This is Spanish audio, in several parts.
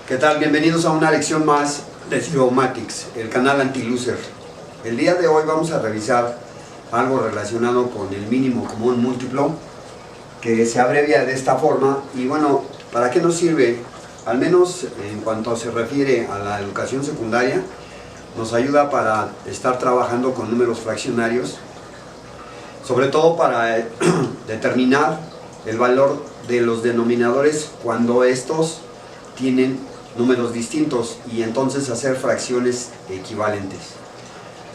¿Qué tal? Bienvenidos a una lección más de Zeromatics, el canal anti-loser. El día de hoy vamos a revisar algo relacionado con el mínimo común múltiplo, que se abrevia de esta forma. Y bueno, ¿para qué nos sirve? Al menos en cuanto se refiere a la educación secundaria, nos ayuda para estar trabajando con números fraccionarios, sobre todo para determinar el valor de los denominadores cuando estos tienen números distintos y entonces hacer fracciones equivalentes.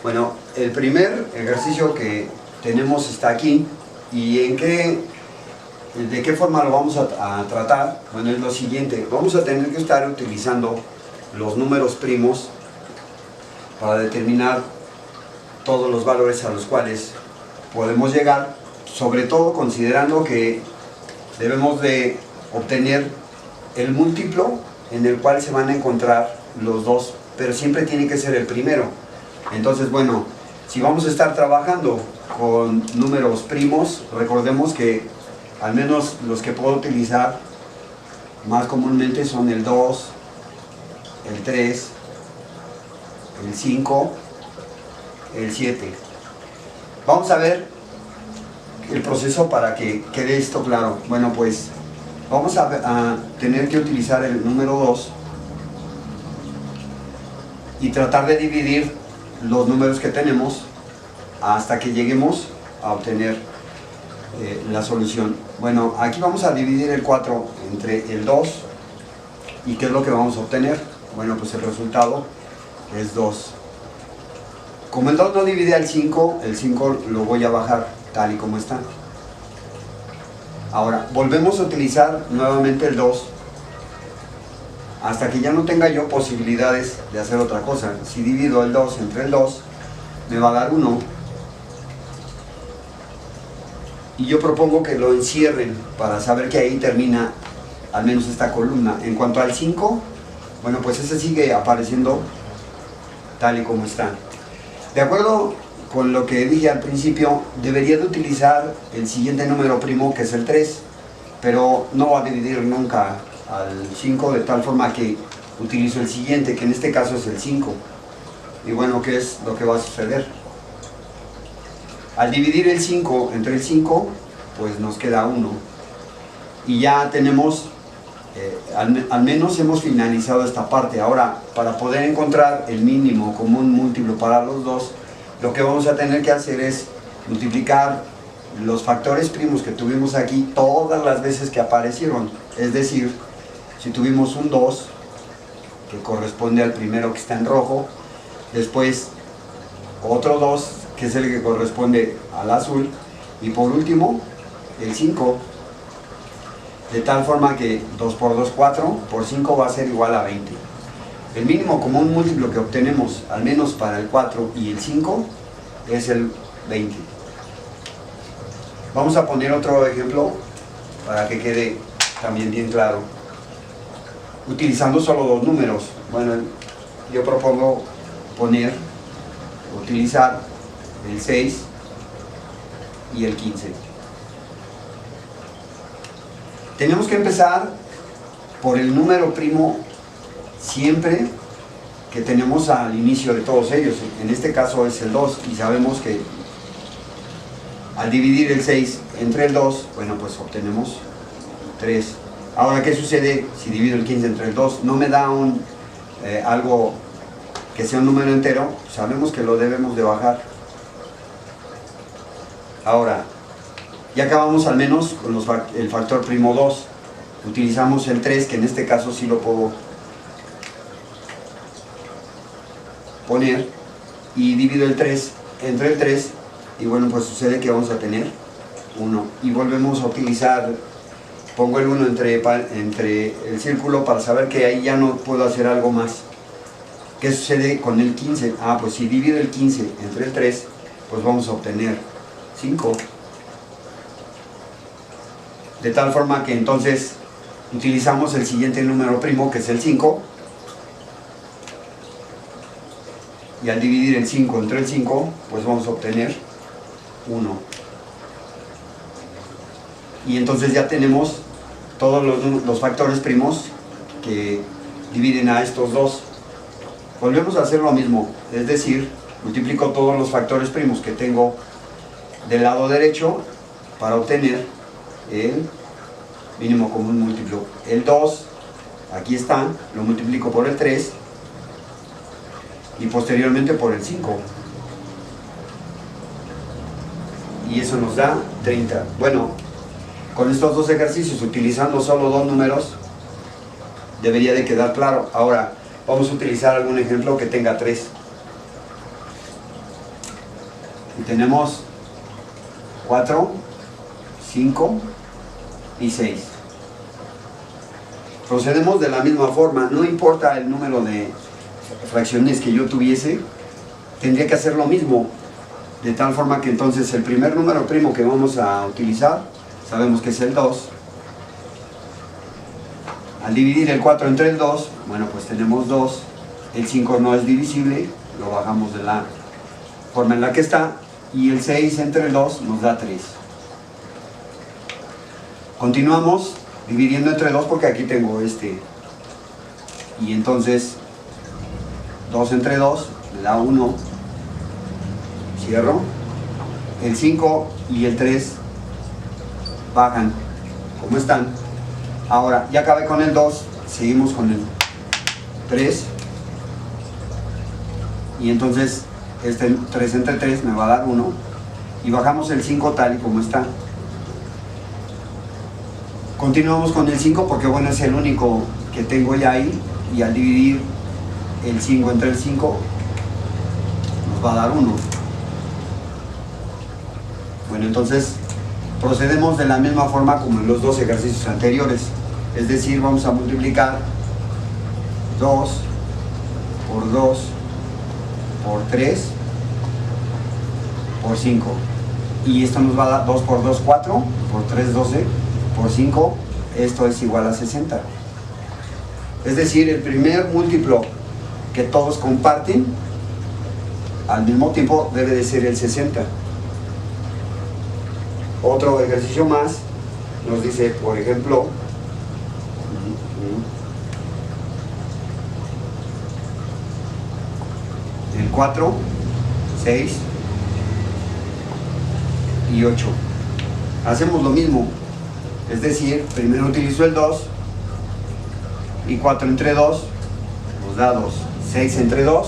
Bueno, el primer ejercicio que tenemos está aquí. ¿Y de qué forma lo vamos a tratar? Bueno, es lo siguiente: vamos a tener que estar utilizando los números primos para determinar todos los valores a los cuales podemos llegar, sobre todo considerando que debemos de obtener el múltiplo en el cual se van a encontrar los dos, pero siempre tiene que ser el primero. Entonces, bueno, si vamos a estar trabajando con números primos, recordemos que al menos los que puedo utilizar más comúnmente son el 2, el 3, el 5, el 7. Vamos a ver el proceso para que quede esto claro. Bueno, pues vamos a tener que utilizar el número 2 y tratar de dividir los números que tenemos hasta que lleguemos a obtener la solución. Bueno, aquí vamos a dividir el 4 entre el 2. ¿Y qué es lo que vamos a obtener? Bueno, pues el resultado es 2. Como el 2 no divide al 5, el 5 lo voy a bajar tal y como está. Ahora, volvemos a utilizar nuevamente el 2 hasta que ya no tenga yo posibilidades de hacer otra cosa. Si divido el 2 entre el 2, me va a dar 1. Y yo propongo que lo encierren para saber que ahí termina al menos esta columna. En cuanto al 5, bueno, pues ese sigue apareciendo tal y como está. De acuerdo con lo que dije al principio, debería de utilizar el siguiente número primo, que es el 3, pero no va a dividir nunca al 5, de tal forma que utilizo el siguiente, que en este caso es el 5. Y bueno, ¿qué es lo que va a suceder? Al dividir el 5 entre el 5, pues nos queda 1. Y ya tenemos, al menos hemos finalizado esta parte. Ahora, para poder encontrar el mínimo común múltiplo para los dos, lo que vamos a tener que hacer es multiplicar los factores primos que tuvimos aquí todas las veces que aparecieron. Es decir, si tuvimos un 2, que corresponde al primero que está en rojo, después otro 2, que es el que corresponde al azul, y por último el 5, de tal forma que 2 por 2, 4, por 5 va a ser igual a 20. El mínimo común múltiplo que obtenemos, al menos para el 4 y el 5, es el 20. Vamos a poner otro ejemplo para que quede también bien claro, utilizando solo dos números. Bueno, yo propongo utilizar el 6 y el 15. Tenemos que empezar por el número primo siempre que tenemos al inicio de todos ellos. En este caso es el 2, y sabemos que al dividir el 6 entre el 2, bueno, pues obtenemos 3. Ahora, ¿qué sucede si divido el 15 entre el 2? No me da algo que sea un número entero. Sabemos que lo debemos de bajar. Ahora, ya acabamos al menos con el factor primo 2. Utilizamos el 3, que en este caso sí lo puedo poner, y divido el 3 entre el 3, y bueno, pues sucede que vamos a tener 1. Y volvemos a utilizar, pongo el 1 entre el círculo para saber que ahí ya no puedo hacer algo más. ¿Qué sucede con el 15? Pues si divido el 15 entre el 3, pues vamos a obtener 5. De tal forma que entonces utilizamos el siguiente número primo, que es el 5, y al dividir el 5 entre el 5, pues vamos a obtener 1. Y entonces ya tenemos todos los factores primos que dividen a estos dos. Volvemos a hacer lo mismo, es decir, multiplico todos los factores primos que tengo del lado derecho para obtener el mínimo común múltiplo. El 2, aquí está, lo multiplico por el 3 y posteriormente por el 5. Y eso nos da 30. Bueno, con estos dos ejercicios, utilizando solo dos números, debería de quedar claro. Ahora, vamos a utilizar algún ejemplo que tenga 3. Y tenemos 4, 5 y 6. Procedemos de la misma forma, no importa el número de fracciones que yo tuviese, tendría que hacer lo mismo, de tal forma que entonces el primer número primo que vamos a utilizar, sabemos que es el 2. Al dividir el 4 entre el 2, bueno, pues tenemos 2, el 5 no es divisible, lo bajamos de la forma en la que está, y el 6 entre el 2 nos da 3. Continuamos dividiendo entre 2 porque aquí tengo este, y entonces 2 entre 2 me da 1, cierro, el 5 y el 3 bajan como están. Ahora ya acabé con el 2, seguimos con el 3 y entonces este 3 entre 3 me va a dar 1 y bajamos el 5 tal y como está. Continuamos con el 5 porque bueno, es el único que tengo ya ahí, y al dividir el 5 entre el 5 nos va a dar 1. Bueno, entonces procedemos de la misma forma como en los dos ejercicios anteriores, es decir, vamos a multiplicar 2 por 2 por 3 por 5, y esto nos va a dar 2 por 2, 4, por 3, 12, por 5, esto es igual a 60. Es decir, el primer múltiplo que todos comparten al mismo tiempo debe de ser el 60. Otro ejercicio más nos dice, por ejemplo, el 4, 6 y 8. Hacemos lo mismo, es decir, primero utilizo el 2 y 4 entre 2 nos da 2, 6 entre 2,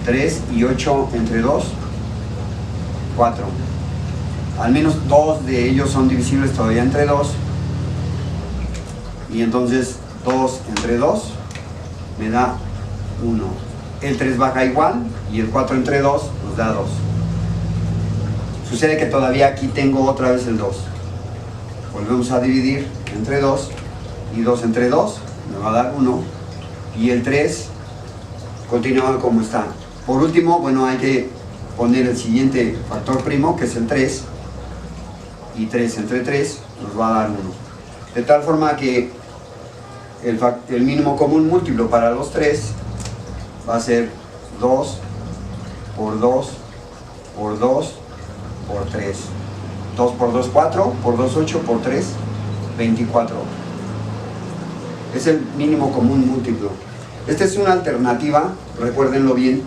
3 y 8 entre 2, 4. Al menos dos de ellos son divisibles todavía entre 2, y entonces 2 entre 2 me da 1. El 3 baja igual y el 4 entre 2 nos da 2. Sucede que todavía aquí tengo otra vez el 2. Volvemos a dividir entre 2 y 2 entre 2 me va a dar 1, y el 3 continúa como está. Por último, bueno, hay que poner el siguiente factor primo, que es el 3, y 3 entre 3 nos va a dar 1. De tal forma que el mínimo común múltiplo para los 3 va a ser 2 por 2 por 2 por 3. 2 por 2, 4, por 2, 8, por 3, 24. Es el mínimo común múltiplo. Esta es una alternativa, recuérdenlo bien,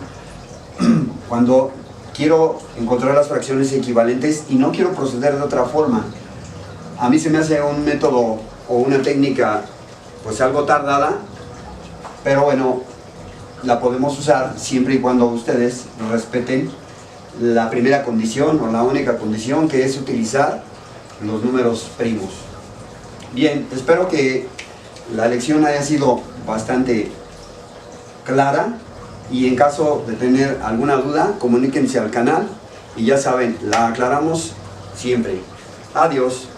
cuando quiero encontrar las fracciones equivalentes y no quiero proceder de otra forma. A mí se me hace un método o una técnica pues algo tardada, pero bueno, la podemos usar siempre y cuando ustedes respeten la primera condición o la única condición, que es utilizar los números primos. Bien, espero que la lección haya sido bastante clara, y en caso de tener alguna duda, comuníquense al canal y ya saben, la aclaramos siempre. Adiós.